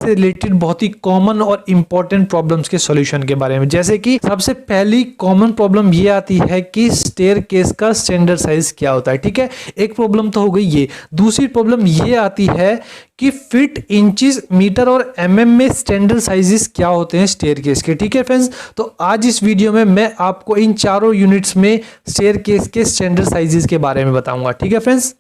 से रिलेटेड बहुत ही कॉमन और इंपॉर्टेंट प्रॉब्लम्स के सॉल्यूशन के बारे में। जैसे कि सबसे पहली कॉमन प्रॉब्लम ये आती है कि स्टेयरकेस का स्टैंडर्ड साइज क्या होता है। ठीक है, एक प्रॉब्लम तो हो गई ये। दूसरी प्रॉब्लम ये आती है कि फीट, इंचेस, मीटर और एमएम में स्टैंडर्ड साइजेस क्या होते हैं स्टेयरकेस के। ठीक है फ्रेंड्स, तो आज इस वीडियो में मैं आपको इन चारों यूनिट्स में स्टेयरकेस के स्टैंडर्ड साइजेस के बारे में बताऊंगा। ठीक है फ्रेंड्स,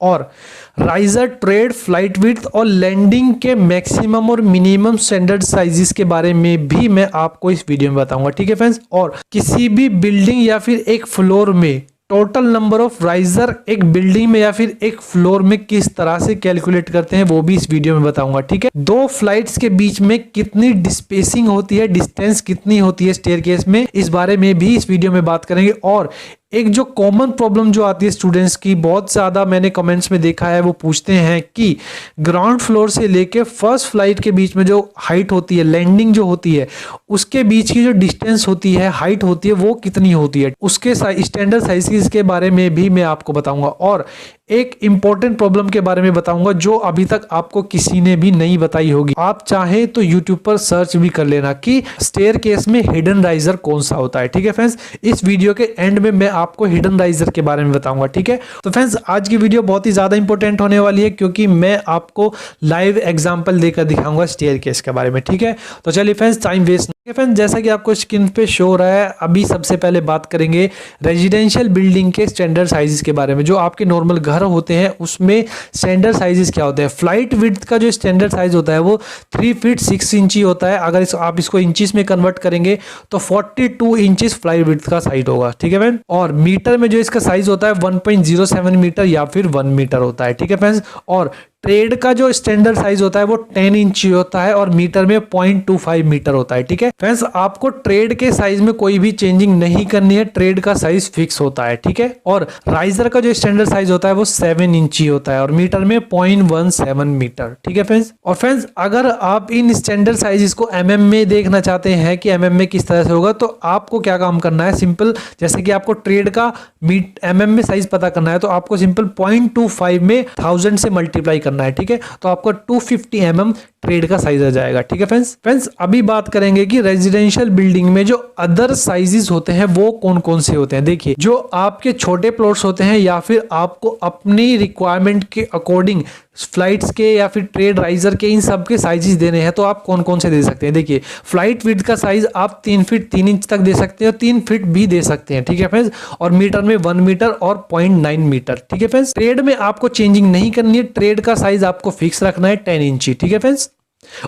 और राइजर, ट्रेड, फ्लाइट विड्थ और लैंडिंग के मैक्सिमम और मिनिमम स्टैंडर्ड साइजेस के बारे में भी मैं आपको इस वीडियो में बताऊंगा। ठीक है फ्रेंड्स, और किसी भी बिल्डिंग या फिर एक फ्लोर में टोटल नंबर ऑफ राइजर एक बिल्डिंग में या फिर एक फ्लोर में किस तरह से कैलकुलेट करते हैं वो भी इस वीडियो में बताऊंगा। ठीक है, दो फ्लाइट्स के बीच में कितनी स्पेसिंग होती है, डिस्टेंस कितनी होती है स्टेयरकेस में, इस बारे में भी इस वीडियो में बात करेंगे। और एक जो कॉमन प्रॉब्लम जो आती है स्टूडेंट्स की, बहुत ज्यादा मैंने कमेंट्स में देखा है, वो पूछते हैं कि ग्राउंड फ्लोर से लेके फर्स्ट फ्लाइट के बीच में जो हाइट होती है, लैंडिंग जो होती है, उसके बीच की जो डिस्टेंस होती है, हाइट होती है, वो कितनी होती है, उसके स्टैंडर्ड साइज के बारे में भी मैं आपको बताऊंगा। और एक इंपॉर्टेंट प्रॉब्लम के बारे में बताऊंगा जो अभी तक आपको किसी ने भी नहीं बताई होगी। आप चाहे तो यूट्यूब पर सर्च भी कर लेना कि स्टेयरकेस में हिडन राइजर कौन सा होता है। ठीक है फ्रेंड्स, इस वीडियो के एंड में मैं आपको हिडन राइजर के बारे में बताऊंगा। ठीक है, तो फ्रेंड्स आज की वीडियो बहुत ही ज्यादा इंपॉर्टेंट होने वाली है क्योंकि मैं आपको लाइव एग्जांपल देकर दिखाऊंगा स्टेयरकेस के बारे में। ठीक है, तो चलिए फ्रेंड्स टाइम वेस्ट फ्रेंड्स, जैसा कि आपको स्क्रीन पे शो हो रहा है, अभी सबसे पहले बात करेंगे रेजिडेंशियल बिल्डिंग के स्टैंडर्ड साइजेस के बारे में। जो आपके नॉर्मल घर होते हैं उसमें स्टैंडर्ड साइजेस क्या होते हैं। फ्लाइट विड्थ का जो स्टैंडर्ड साइज होता है वो 3 फीट 6 इंची होता है। अगर आप इसको इंचेस में कन्वर्ट करेंगे तो 42 इंचेस फ्लाइट विड्थ का साइज होगा। ठीक है फ्रेंड, और मीटर में जो इसका साइज होता है 1.07 मीटर या फिर 1 मीटर होता है। ठीक है फ्रेंड्स, और ट्रेड का जो स्टैंडर्ड साइज होता है वो 10 इंची होता है और मीटर में 0.25 मीटर होता है। ठीक है फ्रेंड्स, आपको ट्रेड के साइज में कोई भी चेंजिंग नहीं करनी है, ट्रेड का साइज फिक्स होता है। ठीक है, और राइजर का जो स्टैंडर्ड साइज होता है वो 7 इंची होता है और मीटर में 0.17 मीटर। ठीक है फ्रेंड्स, और फ्रेंड्स अगर आप इन स्टैंडर्ड साइजेस को एमएम में देखना चाहते हैं कि एमएम में किस तरह से होगा, तो आपको क्या काम करना है, सिंपल, जैसे कि आपको ट्रेड का एमएम में साइज पता करना है तो आपको सिंपल 0.25 में 1000 से मल्टीप्लाई करना है। ठीक है, तो आपको 250 mm ट्रेड का साइज आ जाएगा। ठीक है फ्रेंड्स, अभी बात करेंगे कि रेजिडेंशियल बिल्डिंग में जो अदर साइजेस होते हैं वो कौन कौन से होते हैं। देखिए, जो आपके छोटे प्लॉट्स होते हैं या फिर आपको अपनी रिक्वायरमेंट के अकॉर्डिंग फ्लाइट्स के या फिर ट्रेड राइजर के इन सब के साइजेस देने हैं, तो आप कौन कौन से दे सकते हैं। देखिए, फ्लाइट विड्थ का साइज आप 3 फीट 3 इंच तक दे सकते हैं और 3 फीट भी दे सकते हैं। ठीक है फ्रेंड्स, और मीटर में 1 मीटर और 0.9 मीटर। ठीक है फ्रेंड्स, ट्रेड में आपको चेंजिंग नहीं करनी है, ट्रेड का साइज आपको फिक्स रखना है 10 इंची। ठीक है फ्रेंड्स,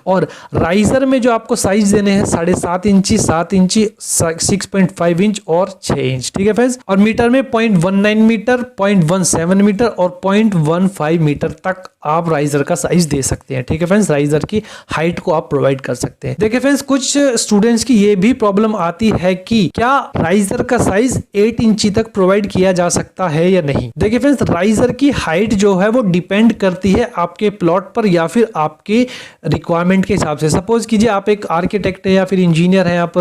और राइजर में जो आपको साइज देने हैं 7.5 इंची, 7 इंची, 6.5 इंच और 6 इंच। ठीक है फ्रेंड्स, और मीटर में 0.19 मीटर, 0.17 मीटर और 0.15 मीटर तक आप राइजर का साइज दे सकते हैं। ठीक है फ्रेंड्स, राइजर की हाइट को आप प्रोवाइड कर सकते हैं। देखिए फ्रेंड्स, कुछ स्टूडेंट्स की ये भी प्रॉब्लम आती है कि क्या राइजर का साइज 8 इंची तक प्रोवाइड किया जा सकता है या नहीं। देखिए फ्रेंड्स, राइजर की हाइट जो है वो डिपेंड करती है आपके प्लॉट पर या फिर आपके रिक्वायरमेंट के हिसाब से। सपोज कीजिए आप एक आर्किटेक्ट है या फिर इंजीनियर है, आप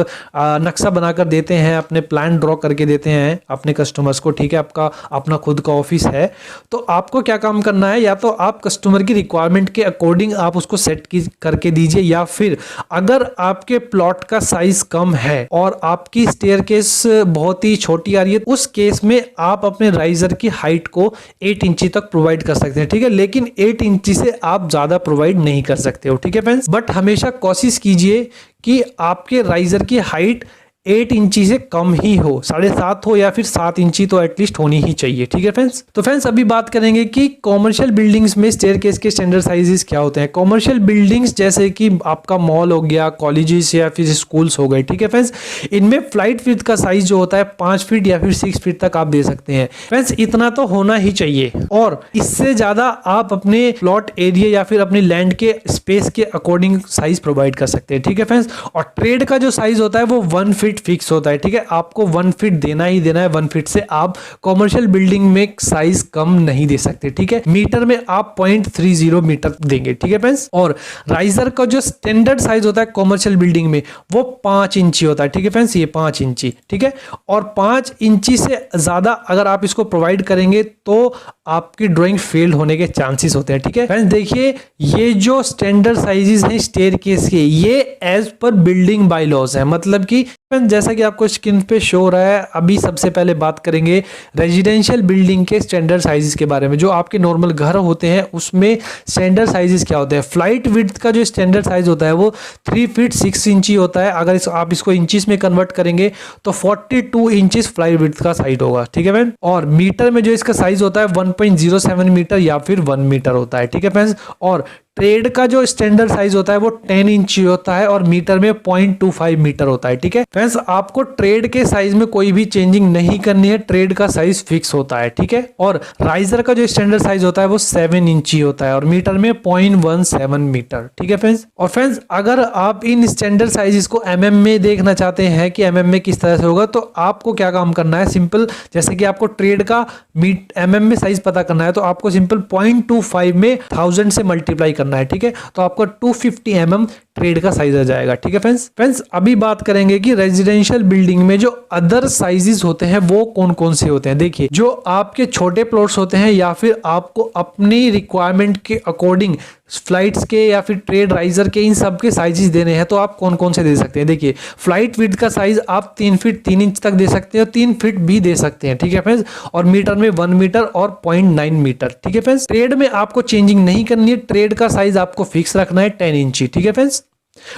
नक्शा बनाकर देते हैं, अपने प्लान ड्रॉ करके देते हैं अपने कस्टमर्स को। ठीक है, आपका अपना खुद का ऑफिस है, तो आपको क्या काम करना है, या तो आप कस्टमर की रिक्वायरमेंट के अकॉर्डिंग आप उसको सेट करके दीजिए, या फिर अगर आपके प्लॉट का साइज कम है और आपकी स्टेयरकेस बहुत ही छोटी आ रही है, उस केस में आप अपने राइजर की हाइट को 8 इंची तक प्रोवाइड कर सकते हैं। ठीक है, लेकिन 8 इंची से आप ज्यादा प्रोवाइड नहीं कर सकते हो। ठीक है फ्रेंड्स, बट हमेशा कोशिश कीजिए कि आपके राइजर की हाइट 8 इंची से कम ही हो, 7.5 हो या फिर 7 इंची तो एटलीस्ट होनी ही चाहिए। ठीक है फ्रेंड्स, तो फ्रेंड्स अभी बात करेंगे कि कॉमर्शियल बिल्डिंग्स में स्टेयरकेस के स्टैंडर्ड साइजेस क्या होते हैं। कॉमर्शियल बिल्डिंग्स जैसे कि आपका मॉल हो गया, कॉलेजेस या फिर स्कूल्स हो गए। ठीक है फ्रेंड्स, इनमें फ्लाइट विड्थ का साइज जो होता है 5 फीट या फिर 6 फीट तक आप दे सकते हैं। फ्रेंड्स, इतना तो होना ही चाहिए और इससे ज्यादा आप अपने प्लॉट एरिया या फिर अपने लैंड के स्पेस के अकॉर्डिंग साइज प्रोवाइड कर सकते हैं। ठीक है फ्रेंड्स, और ट्रेड का जो साइज होता है वो 1 फीट फीट फिक्स होता है, ठीक है। आपको 1 फीट देना ही देना है, 1 फीट से आप कॉमर्शियल बिल्डिंग में साइज कम नहीं दे सकते, ठीक है। मीटर में आप 0.30 मीटर देंगे, ठीक है फ्रेंड्स। और राइजर का जो स्टैंडर्ड साइज होता है कॉमर्शियल बिल्डिंग में वो 5 इंची होता है, ठीक है फ्रेंड्स, ये 5 इंची, ठीक है। और 5 इंची से ज्यादा अगर आप इसको प्रोवाइड करेंगे तो आपकी ड्राइंग फेल होने के चांसेस होते हैं, ठीक है फ्रेंड्स। देखिए ये जो स्टैंडर्ड साइजेस हैं स्टेयरकेस के, ये as per building bye laws है, मतलब कि जैसा कि आपको स्क्रीन पे शो हो रहा है। अभी सबसे पहले बात करेंगे रेजिडेंशियल बिल्डिंग के स्टैंडर्ड साइजेस के बारे में। जो आपके नॉर्मल घर होते हैं उसमें स्टैंडर्ड साइजेस क्या होते हैं। फ्लाइट विड्थ का जो स्टैंडर्ड साइज होता है वो 3 फीट 6 इंची होता है। अगर आप इसको इंचीज में कन्वर्ट करेंगे तो 42 इंचेस फ्लाइट विड्थ का साइज होगा, ठीक है फ्रेंड। और मीटर में जो इसका साइज होता है 1.07 मीटर या फिर 1 मीटर होता है, ठीक है फ्रेंड्स। और ट्रेड का जो स्टैंडर्ड साइज होता है वो 10 इंची होता है और मीटर में 0.25 मीटर होता है, ठीक है फ्रेंड्स। आपको ट्रेड के साइज में कोई भी चेंजिंग नहीं करनी है, ट्रेड का साइज फिक्स होता है, ठीक है। और राइजर का जो स्टैंडर्ड साइज होता है वो 7 इंची होता है और मीटर में 0.17 मीटर, ठीक है फ्रेंड्स। और फ्रेंड्स अगर आप इन स्टैंडर्ड साइजेस को mm में देखना चाहते हैं कि mm में किस तरह से होगा, तो आपको क्या काम करना है, सिंपल, जैसे कि आपको ट्रेड का mm में साइज पता करना है तो आपको सिंपल 0.25 में 1000 से मल्टीप्लाई करना है, ठीक है। तो आपको 250 mm ट्रेड का साइज आ जाएगा, ठीक है फ्रेंड्स। अभी बात करेंगे कि रेजिडेंशियल बिल्डिंग में जो अदर साइजेस होते हैं वो कौन कौन से होते हैं। देखिए जो आपके छोटे प्लॉट्स होते हैं या फिर आपको अपनी रिक्वायरमेंट के अकॉर्डिंग फ्लाइट्स के या फिर ट्रेड राइजर के इन सब के साइजेस देने हैं तो आप कौन कौन से दे सकते हैं। देखिए फ्लाइट विड्थ का साइज आप 3 फीट 3 इंच तक दे सकते हैं, 3 फीट भी दे सकते हैं, ठीक है फ्रेंड्स। और मीटर में 1 मीटर और 0.9 मीटर, ठीक है फ्रेंड्स। ट्रेड में आपको चेंजिंग नहीं करनी है, ट्रेड का साइज आपको फिक्स रखना है 10 इंची, ठीक है फ्रेंड्स।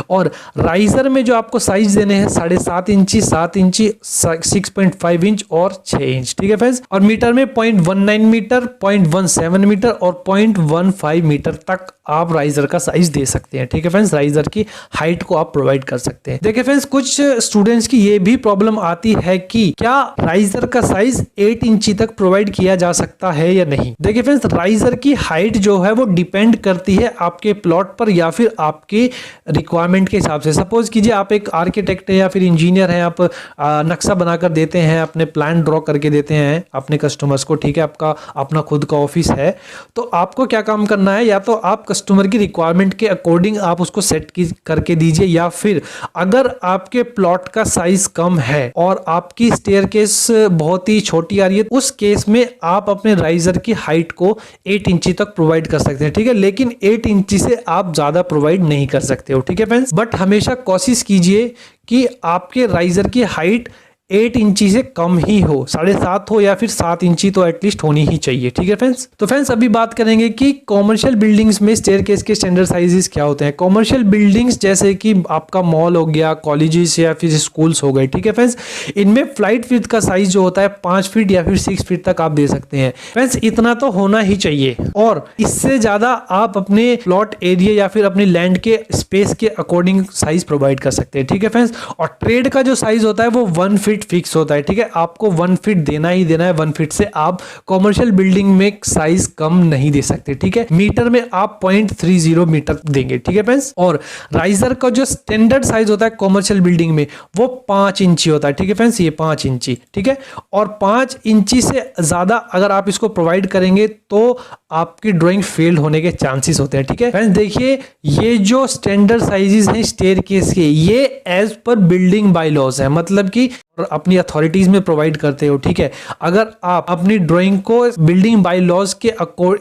और राइजर में जो आपको साइज देने हैं 7.5 इंची, 7 इंची, 6.5 इंच और 6 इंच, ठीक है फ्रेंड्स। और मीटर में 0.19 मीटर, 0.17 मीटर और 0.15 मीटर तक आप राइजर का साइज दे सकते हैं, ठीक है फ्रेंड्स। राइजर की हाइट को आप प्रोवाइड कर सकते हैं। देखिए फ्रेंड्स कुछ स्टूडेंट्स की ये भी प्रॉब्लम आती है कि क्या राइजर का साइज 8 इंची तक प्रोवाइड किया जा सकता है या नहीं। देखिए फ्रेंड्स राइजर की हाइट जो है वो डिपेंड करती है आपके प्लॉट पर या फिर आपके रिक्वायरमेंट के हिसाब से। सपोज कीजिए आप एक आर्किटेक्ट है या फिर इंजीनियर है, आप नक्शा बनाकर देते हैं, अपने प्लान ड्रॉ करके देते हैं अपने कस्टमर्स को, ठीक है। आपका अपना खुद का ऑफिस है तो आपको क्या काम करना है, या तो आप कस्टमर की रिक्वायरमेंट के अकॉर्डिंग आप उसको सेट करके दीजिए, या फिर अगर आपके प्लॉट का साइज कम है और आपकी स्टेयरकेस बहुत ही छोटी आ रही है, उस केस में आप अपने राइजर की हाइट को 8 इंची तक प्रोवाइड कर सकते हैं, ठीक है। लेकिन 8 इंची से आप ज्यादा प्रोवाइड नहीं कर सकते हो, ठीक है फ्रेंड्स। बट हमेशा कोशिश कीजिए कि आपके राइजर की हाइट 8 इंची से कम ही हो, 7.5 हो या फिर 7 इंची तो एटलीस्ट होनी ही चाहिए, ठीक है फ्रेंड्स। तो फ्रेंड्स अभी बात करेंगे कि कॉमर्शियल बिल्डिंग्स में स्टेयरकेस के स्टैंडर्ड साइजेस क्या होते हैं। कॉमर्शियल बिल्डिंग्स जैसे कि आपका मॉल हो गया, कॉलेजेस या फिर स्कूल्स हो गए, ठीक है फ्रेंड्स, इनमें फ्लाइट विड्थ का साइज जो होता है 5 फीट या फिर 6 फीट तक आप दे सकते हैं फ्रेंड्स। इतना तो होना ही चाहिए और इससे ज्यादा आप अपने प्लॉट एरिया या फिर अपनी लैंड के स्पेस के अकॉर्डिंग साइज प्रोवाइड कर सकते हैं, ठीक है फ्रेंड्स। और ट्रेड का जो साइज होता है वो 1 फीट फिक्स होता है, ठीक है। आपको 1 फीट देना ही देना है, 1 फीट से आप कॉमर्शियल बिल्डिंग में साइज कम नहीं दे सकते, ठीक है। मीटर में आप 0.30 मीटर देंगे, ठीक है फ्रेंड्स। और राइजर का जो स्टैंडर्ड साइज होता है कॉमर्शियल बिल्डिंग में वो 5 इंची होता है, ठीक है फ्रेंड्स, ये 5 इंची, ठीक है। और 5 इंची से ज्यादा अगर आप इसको प्रोवाइड करेंगे तो आपकी ड्राइंग फेल होने के चांसेस होते हैं, ठीक है फ्रेंड्स। देखिए ये जो स्टैंडर्ड साइजेस हैं स्टेयरकेस के, ये as per building bye laws है, मतलब कि अपनी अथॉरिटीज में प्रोवाइड करते हो, ठीक है। अगर आप अपनी ड्राइंग को बिल्डिंग बाय लॉज के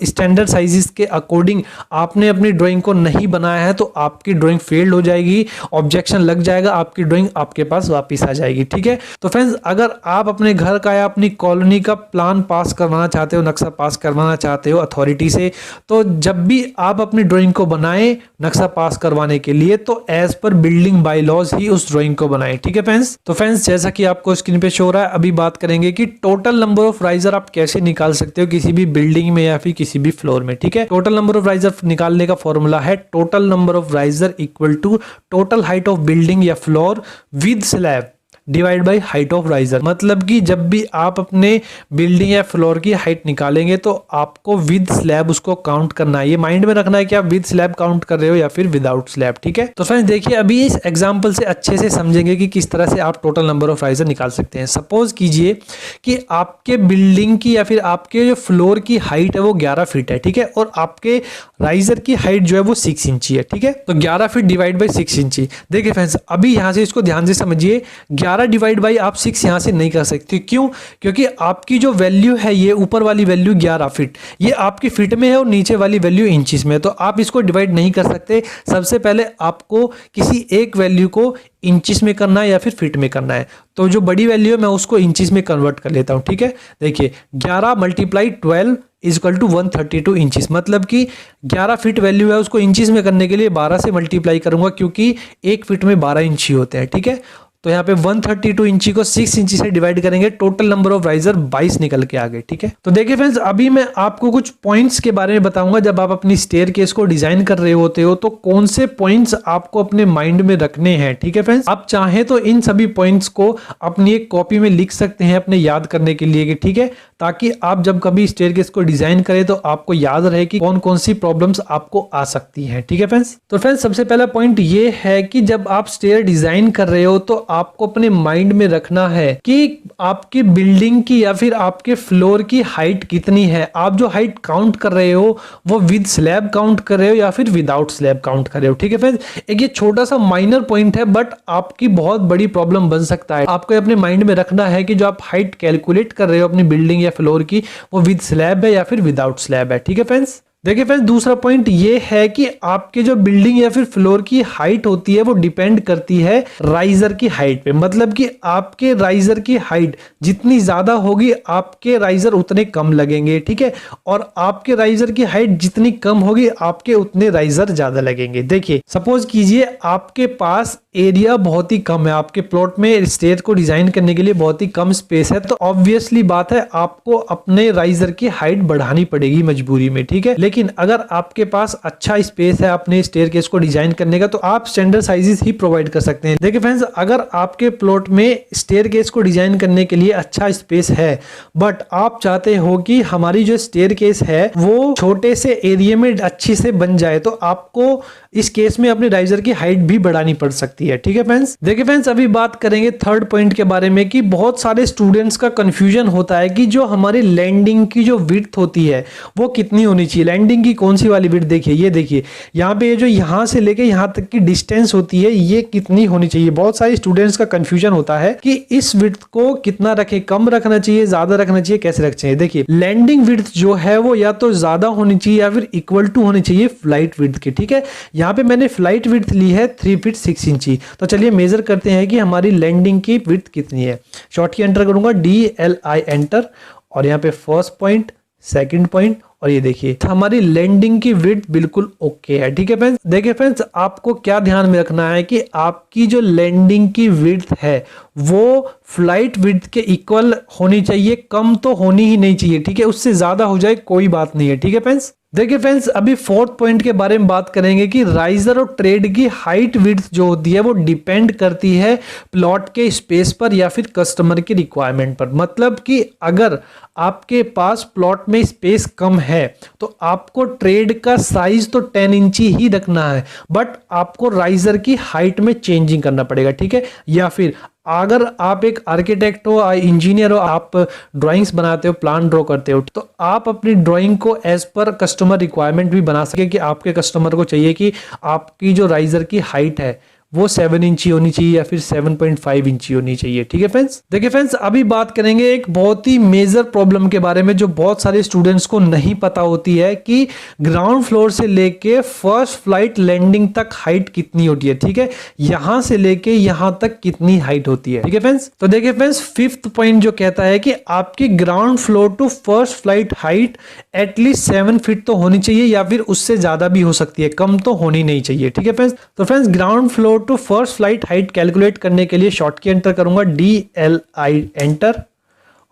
स्टैंडर्ड साइजेस के अकॉर्डिंग आपने अपनी ड्राइंग को नहीं बनाया है तो आपकी ड्राइंग फेल्ड हो जाएगी, ऑब्जेक्शन लग जाएगा, आपकी ड्राइंग आपके पास वापस आ जाएगी, ठीक है। तो फ्रेंड्स अगर आप अपने घर का या अपनी कॉलोनी का प्लान पास करवाना चाहते हो, नक्शा पास करवाना चाहते हो अथॉरिटी से, तो जब भी आप अपनी ड्राइंग को बनाएं नक्शा पास करवाने के लिए तो as per building bye laws ही उस ड्राइंग को बनाएं, ठीक है फ्रेंड्स। तो फ्रेंड्स जैसा कि आपको स्क्रीन पे शो हो रहा है, अभी बात करेंगे कि टोटल नंबर ऑफ राइजर आप कैसे निकाल सकते हो किसी भी बिल्डिंग में या फिर किसी भी फ्लोर में, ठीक है। टोटल नंबर ऑफ राइजर निकालने का फॉर्मूला है total number of riser equal to total height of building या floor with slab divide by height of riser. मतलब कि जब भी आप अपने बिल्डिंग या फ्लोर की हाइट निकालेंगे तो आपको विद स्लैब उसको काउंट करना है। ये माइंड में रखना है कि आप विद स्लैब काउंट कर रहे हो या फिर विदाउट स्लैब, ठीक है। तो फ्रेंड्स देखिए, अभी इस एग्जांपल से अच्छे से समझेंगे कि किस तरह से आप टोटल नंबर ऑफ राइजर निकाल सकते हैं। सपोज कीजिए कि आपके बिल्डिंग की या फिर आपके जो फ्लोर की हाइट है वो 11 फीट है, ठीक है, और आपके राइजर की हाइट जो है वो 6 इंची है, ठीक है। तो 11 फीट डिवाइड बाई 6 इंची। देखिए फ्रेंड्स, अभी यहां से इसको ध्यान से समझिए, 11 डिवाइड बाई आप 6 यहां से नहीं कर सकते। क्यों? क्योंकि आपकी जो वैल्यू है, ये ऊपर वाली वैल्यू 11 फीट, ये आपकी फीट में है और नीचे वाली वैल्यू इंचीज में है, तो आप इसको डिवाइड नहीं कर सकते। सबसे पहले आपको किसी एक वैल्यू को इंचेस में करना है या फिर फीट में करना है। तो जो बड़ी वैल्यू है मैं उसको इंचेस में कन्वर्ट कर लेता हूं, ठीक है। देखिए 11 multiply 12 is equal to 132 inches. मतलब कि 11 फीट वैल्यू है, उसको इंचेस में करने के लिए 12 से मल्टीप्लाई करूंगा, क्योंकि एक फीट में 12 इंची होते हैं, ठीक है। तो यहाँ पे 132 इंची को 6 इंची से डिवाइड करेंगे, टोटल नंबर ऑफ राइजर 22 निकल के आ गए, ठीक है। तो देखिए फ्रेंड्स, अभी मैं आपको कुछ पॉइंट्स के बारे में बताऊंगा। जब आप अपनी स्टेयरकेस को डिजाइन कर रहे होते हो तो कौन से पॉइंट्स आपको अपने माइंड में रखने हैं, ठीक है फ्रेंड्स। आप चाहें तो इन सभी पॉइंट्स को अपनी एक कॉपी में लिख सकते हैं अपने याद करने के लिए, ठीक है, ताकि आप जब कभी स्टेयरकेस को डिजाइन करें तो आपको याद रहे कि कौन कौन सी प्रॉब्लम्स आपको आ सकती हैं, ठीक है फ्रेंड्स। तो फ्रेंड्स, सबसे पहला पॉइंट ये है कि जब आप स्टेयर डिजाइन कर रहे हो तो आपको अपने माइंड में रखना है कि आपकी बिल्डिंग की या फिर आपके फ्लोर की हाइट कितनी है। आप जो हाइट काउंट कर रहे हो वो विद स्लैब काउंट कर रहे हो या फिर विदाउट स्लैब काउंट कर रहे हो, ठीक है फ्रेंड्स। एक ये छोटा सा माइनर पॉइंट है, बट आपकी बहुत बड़ी प्रॉब्लम बन सकता है। आपको अपने माइंड में रखना है कि जो आप हाइट कैलकुलेट कर रहे हो अपनी बिल्डिंग या फ्लोर की, वो विद स्लैब है या फिर विदाउट स्लैब है, ठीक है फ्रेंड्स। देखिए फ्रेंड्स, दूसरा पॉइंट ये है कि आपके जो बिल्डिंग या फिर फ्लोर की हाइट होती है वो डिपेंड करती है राइजर की हाइट पे। मतलब कि आपके राइजर की हाइट जितनी ज्यादा होगी आपके राइजर उतने कम लगेंगे, ठीक है, और आपके राइजर की हाइट जितनी कम होगी आपके उतने राइजर ज्यादा लगेंगे। देखिए सपोज कीजिए आपके पास एरिया बहुत ही कम है, आपके प्लॉट में स्टेयर को डिजाइन करने के लिए बहुत ही कम स्पेस है, तो ऑब्वियसली बात है आपको अपने राइजर की हाइट बढ़ानी पड़ेगी मजबूरी में, ठीक है। लेकिन अगर आपके पास अच्छा स्पेस है अपने स्टेयरकेस को डिजाइन करने का तो आप स्टैंडर्ड साइजेस ही प्रोवाइड कर सकते हैं। देखिए फ्रेंड्स, अगर आपके प्लॉट में स्टेयरकेस को डिजाइन करने के लिए अच्छा स्पेस है, बट आप चाहते हो कि हमारी जो स्टेयरकेस है वो छोटे से एरिया में अच्छी से बन जाए, तो आपको इस केस में अपने राइजर की हाइट भी बढ़ानी पड़ सकती है, ठीक है फ्रेंड्स। देखिए फ्रेंड्स, अभी बात करेंगे थर्ड पॉइंट के बारे में कि बहुत सारे स्टूडेंट्स का कंफ्यूजन होता है कि जो हमारी लैंडिंग की जो विड्थ होती है वो कितनी होनी चाहिए। लैंडिंग की कौन सी वाली विड्थ, देखिए ये देखिए यहाँ पे जो यहाँ से लेके यहाँ तक की डिस्टेंस होती है ये कितनी होनी चाहिए। बहुत सारे स्टूडेंट्स का कंफ्यूजन होता है कि इस विड्थ को कितना रखें, कम रखना चाहिए, ज्यादा रखना चाहिए, कैसे रखना चाहिए। देखिए लैंडिंग विड्थ जो है वो या तो ज्यादा होनी चाहिए या फिर इक्वल टू होनी चाहिए फ्लाइट विड्थ की, ठीक है। यहाँ पे मैंने फ्लाइट विड्थ ली है 3 फीट 6 इंची। तो चलिए मेजर करते हैं कि हमारी लैंडिंग की विड्थ कितनी है। शॉर्ट की एंटर करूंगा, DLI एंटर, और यहाँ पे फर्स्ट पॉइंट, सेकंड पॉइंट, और ये देखिए हमारी लैंडिंग की विड्थ बिल्कुल ओके है, ठीक है फ्रेंड्स। देखिए फ्रेंड्स, आपको क्या ध्यान में रखना है कि आपकी जो लैंडिंग की विड्थ है वो फ्लाइट विड्थ के इक्वल होनी चाहिए, कम तो होनी ही नहीं चाहिए, ठीक है। उससे ज्यादा हो जाए कोई बात नहीं है, ठीक है फ्रेंड्स। देखिए फ्रेंड्स, अभी फोर्थ पॉइंट के बारे में बात करेंगे कि राइजर और ट्रेड की हाइट विड्थ जो होती है वो डिपेंड करती है प्लॉट के स्पेस पर या फिर कस्टमर की रिक्वायरमेंट पर। मतलब कि अगर आपके पास प्लॉट में स्पेस कम है तो आपको ट्रेड का साइज तो 10 इंची ही रखना है, बट आपको राइजर की हाइट में चेंजिंग करना पड़ेगा, ठीक है। या फिर अगर आप एक आर्किटेक्ट हो, इंजीनियर हो, आप ड्राइंग्स बनाते हो, प्लान ड्रॉ करते हो, तो आप अपनी ड्राइंग को एज पर कस्टमर रिक्वायरमेंट भी बना सके कि आपके कस्टमर को चाहिए कि आपकी जो राइजर की हाइट है वो 7 इंची होनी चाहिए या फिर 7.5 इंची होनी चाहिए, ठीक है फ्रेंड्स। देखिए फ्रेंड्स, अभी बात करेंगे एक बहुत ही मेजर प्रॉब्लम के बारे में जो बहुत सारे स्टूडेंट्स को नहीं पता होती है कि ग्राउंड फ्लोर से लेके फर्स्ट फ्लाइट लैंडिंग तक हाइट कितनी होती है, ठीक है। यहां से लेके यहां तक कितनी हाइट होती है, ठीक है फ्रेंड्स। तो देखिए फ्रेंड्स, फिफ्थ पॉइंट जो कहता है कि आपकी ground floor to first flight height at least 7 feet तो होनी चाहिए या फिर उससे ज्यादा भी हो सकती है, कम तो होनी नहीं चाहिए, ठीक है फ्रेंड्स। तो friends, ground floor to first flight height calculate करने के लिए शॉर्ट की एंटर करूंगा, DLI एंटर,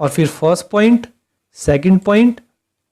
और फिर फर्स्ट पॉइंट, सेकंड पॉइंट,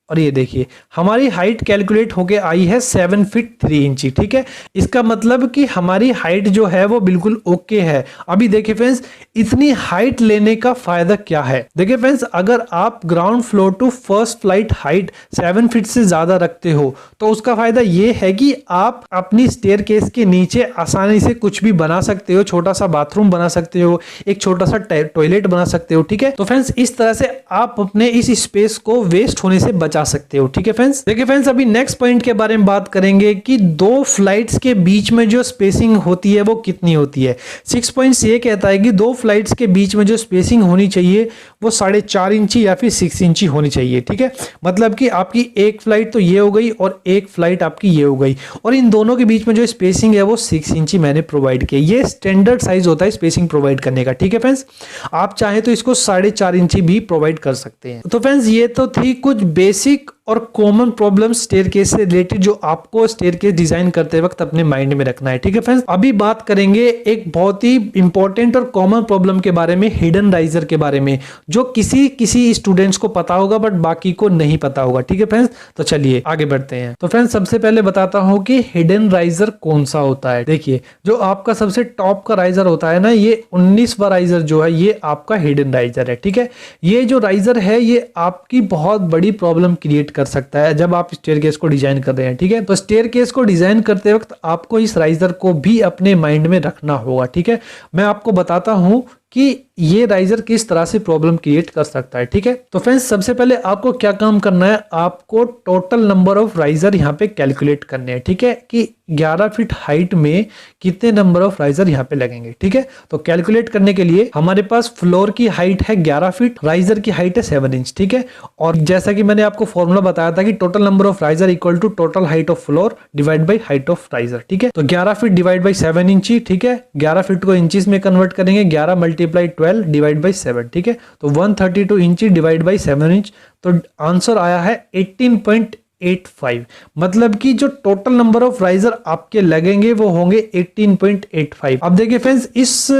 और ये देखिए हमारी हाइट कैलकुलेट होके आई है 7 फीट 3 इंची। ठीक है, इसका मतलब कि हमारी हाइट जो है वो बिल्कुल ओके है। अभी देखिए फ्रेंड्स, इतनी हाइट लेने का फायदा क्या है। देखिए फ्रेंड्स, अगर आप ground floor to first flight height 7 feet से ज्यादा रखते हो तो उसका फायदा ये है कि आप अपनी स्टेयरकेस के नीचे आसानी से कुछ भी बना सकते हो, छोटा सा बाथरूम बना सकते हो, एक छोटा सा टॉयलेट बना सकते हो। ठीक है, तो फ्रेंड्स इस तरह से आप अपने इस स्पेस को वेस्ट होने से बचा सकते हो। ठीक है फ्रेंड्स, देखिए फ्रेंड्स, अभी नेक्स्ट पॉइंट के बारे में बात करेंगे कि दो फ्लाइट्स के बीच में जो स्पेसिंग होती है वो कितनी होती है। 6 पॉइंट्स ये कहता है कि दो फ्लाइट्स के बीच में जो स्पेसिंग होनी चाहिए वो 4.5 इंची या फिर 6 इंची होनी चाहिए। ठीक है, मतलब कि आपकी एक फ्लाइट तो ये हो गई और एक फ्लाइट आपकी ये हो गई, और इन दोनों के बीच में जो स्पेसिंग है वो 6 इंची मैंने प्रोवाइड किया। ये स्टैंडर्ड साइज होता है स्पेसिंग प्रोवाइड करने का। ठीक है फ्रेंड्स, आप चाहे तो इसको 4.5 इंची भी प्रोवाइड कर सकते हैं। तो फ्रेंड्स, ये तो थी कुछ बेसिक और कॉमन प्रॉब्लम स्टेयरकेस से रिलेटेड जो आपको स्टेयरकेस डिजाइन करते वक्त अपने माइंड में रखना है। ठीक है फ्रेंड्स, अभी बात करेंगे एक बहुत ही इंपॉर्टेंट और कॉमन प्रॉब्लम के बारे में, हिडन राइजर के बारे में, जो किसी स्टूडेंट्स को पता होगा बट बाकी को नहीं पता होगा। ठीक है फ्रेंड्स, तो चलिए आगे बढ़ते हैं। तो फ्रेंड्स, सबसे पहले बताता हूं कि हिडन राइजर कौन सा होता है। देखिए, जो आपका सबसे टॉप का राइजर होता है ना, ये 19वां राइजर जो है ये आपका हिडन राइजर है। ठीक है, ये जो राइजर है ये आपकी बहुत बड़ी प्रॉब्लम क्रिएट कर सकता है जब आप स्टेयरकेस को डिजाइन कर रहे हैं। ठीक है, तो स्टेयरकेस को डिजाइन करते वक्त आपको इस राइजर को भी अपने माइंड में रखना होगा। ठीक है, मैं आपको बताता हूं कि ये राइजर किस तरह से प्रॉब्लम क्रिएट कर सकता है। ठीक है, तो फ्रेंड्स सबसे पहले आपको क्या काम करना है, आपको टोटल नंबर ऑफ राइजर यहाँ पे कैलकुलेट करने हैं। ठीक है, कि 11 फीट हाइट में कितने नंबर ऑफ राइजर यहाँ पे लगेंगे। ठीक है, तो कैलकुलेट करने के लिए हमारे पास फ्लोर की हाइट है 11 फीट, राइजर की हाइट है 7 इंच। ठीक है, और जैसा कि मैंने आपको फॉर्मूला बताया था कि total number of riser equal to total height of floor divide by height of riser. ठीक है, तो 11 फीट डिवाइड बाई 7 इंची। ठीक है, 11 फीट को इंचेस में कन्वर्ट करेंगे, 11 मल्टीप्लाई 12 डिवाइड बाई 7। ठीक है, तो 132 इंची डिवाइड बाई 7 इंच, तो आंसर आया है 18.85। मतलब कि जो टोटल नंबर ऑफ राइजर आपके लगेंगे वो होंगे 18.85। अब देखिए फ्रेंड्स, इस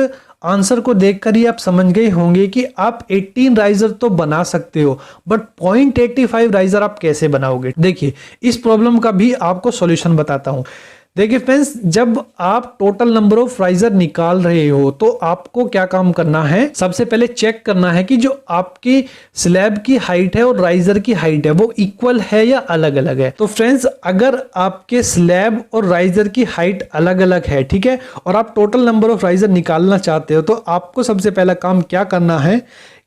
आंसर को देखकर ही आप समझ गए होंगे कि आप 18 राइजर तो बना सकते हो बट 0.85 राइजर आप कैसे बनाओगे। देखिए, इस प्रॉब्लम का भी आपको सॉल्यूशन बताता हूं। देखिए फ्रेंड्स, जब आप टोटल नंबर ऑफ राइजर निकाल रहे हो तो आपको क्या काम करना है, सबसे पहले चेक करना है कि जो आपकी स्लैब की हाइट है और राइजर की हाइट है वो इक्वल है या अलग अलग है। तो फ्रेंड्स, अगर आपके स्लैब और राइजर की हाइट अलग अलग है, ठीक है, और आप टोटल नंबर ऑफ राइजर निकालना चाहते हो तो आपको सबसे पहला काम क्या करना है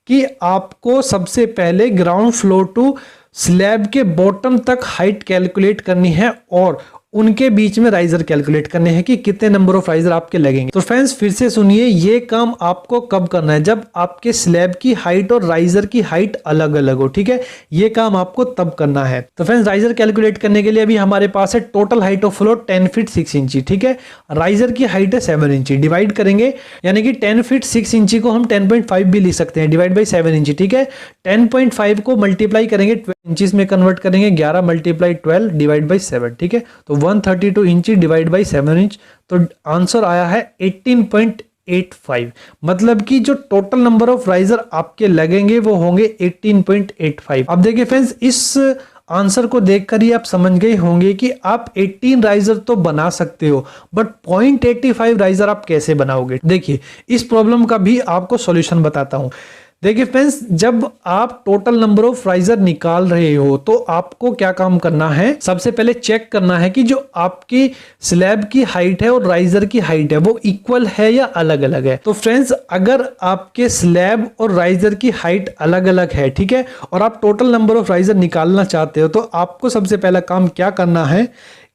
कि आपको सबसे पहले ग्राउंड फ्लोर टू स्लैब के बॉटम तक हाइट कैलकुलेट करनी है और उनके बीच में राइजर कैलकुलेट करने हैं कि कितने नंबर ऑफ राइजर आपके लगेंगे। तो फ्रेंड्स फिर से सुनिए, ये काम आपको कब करना है, जब आपके स्लैब की हाइट और राइजर की हाइट अलग अलग हो। ठीक है, ये काम आपको तब करना है। तो फ्रेंड्स, राइजर कैलकुलेट करने के लिए अभी हमारे पास है total height of floor 10 feet 6 इंची। ठीक है, राइजर की हाइट है 7 इंची, डिवाइड करेंगे, यानी कि 10 फीट 6 इंची को हम 10.5 भी लिख सकते हैं, डिवाइड बाई 7 इंची। ठीक है, 10.5 को मल्टीप्लाई करेंगे, 12 इंचेस में कन्वर्ट करेंगे, 11 मल्टीप्लाई 12 डिवाइड बाई 7। ठीक है, तो 132 इंची डिवाइड बाई 7 इंच, तो आंसर आया है 18.85। मतलब कि जो टोटल नंबर ऑफ राइजर आपके लगेंगे वो होंगे 18.85। अब देखिए फ्रेंड्स, इस आंसर को देखकर ही आप समझ गए होंगे कि आप 18 राइजर तो बना सकते हो बट 0.85 राइजर आप कैसे बनाओगे। देखिए, इस प्रॉब्लम का भी आपको सॉल्यूशन बताता हूं। देखिए फ्रेंड्स, जब आप टोटल नंबर ऑफ राइजर निकाल रहे हो तो आपको क्या काम करना है, सबसे पहले चेक करना है कि जो आपकी स्लैब की हाइट है और राइजर की हाइट है वो इक्वल है या अलग अलग है। तो फ्रेंड्स, अगर आपके स्लैब और राइजर की हाइट अलग अलग है, ठीक है, और आप टोटल नंबर ऑफ राइजर निकालना चाहते हो तो आपको सबसे पहला काम क्या करना है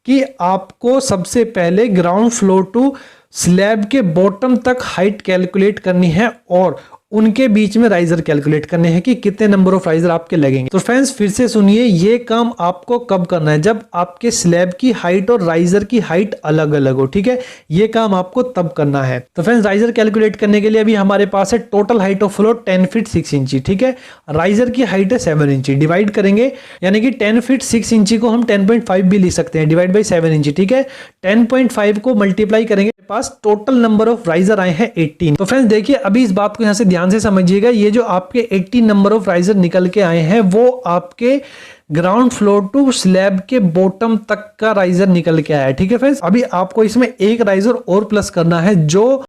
कि आपको सबसे पहले ग्राउंड फ्लोर टू स्लैब के बॉटम तक हाइट कैलकुलेट करनी है और उनके बीच में राइजर कैलकुलेट करने हैं कि कितने नंबर ऑफ राइजर आपके लगेंगे। तो फ्रेंड्स फिर से सुनिए, ये काम आपको कब करना है, जब आपके स्लैब की हाइट और राइजर की हाइट अलग अलग हो। ठीक है, ये काम आपको तब करना है। तो फ्रेंड्स, राइजर कैलकुलेट करने के लिए अभी हमारे पास है total height of floor 10 feet 6 इंची। ठीक है, राइजर की हाइट है 7 इंची, डिवाइड करेंगे, यानी कि 10 फीट 6 इंची को हम 10.5 भी लिख सकते हैं, डिवाइड बाई 7 इंची। ठीक है, 10.5 को मल्टीप्लाई करेंगे पास टोटल नंबर ऑफ राइजर आए हैं 18। तो फ्रेंड्स देखिए अभी इस बात को यहां से ध्यान से समझिएगा, ये जो आपके 18 नंबर ऑफ राइजर निकल के आए हैं वो आपके ग्राउंड फ्लोर टू स्लैब के बॉटम तक का राइजर निकल के आया है। ठीक है फ्रेंड्स, अभी आपको इसमें एक राइजर और प्लस करना है जो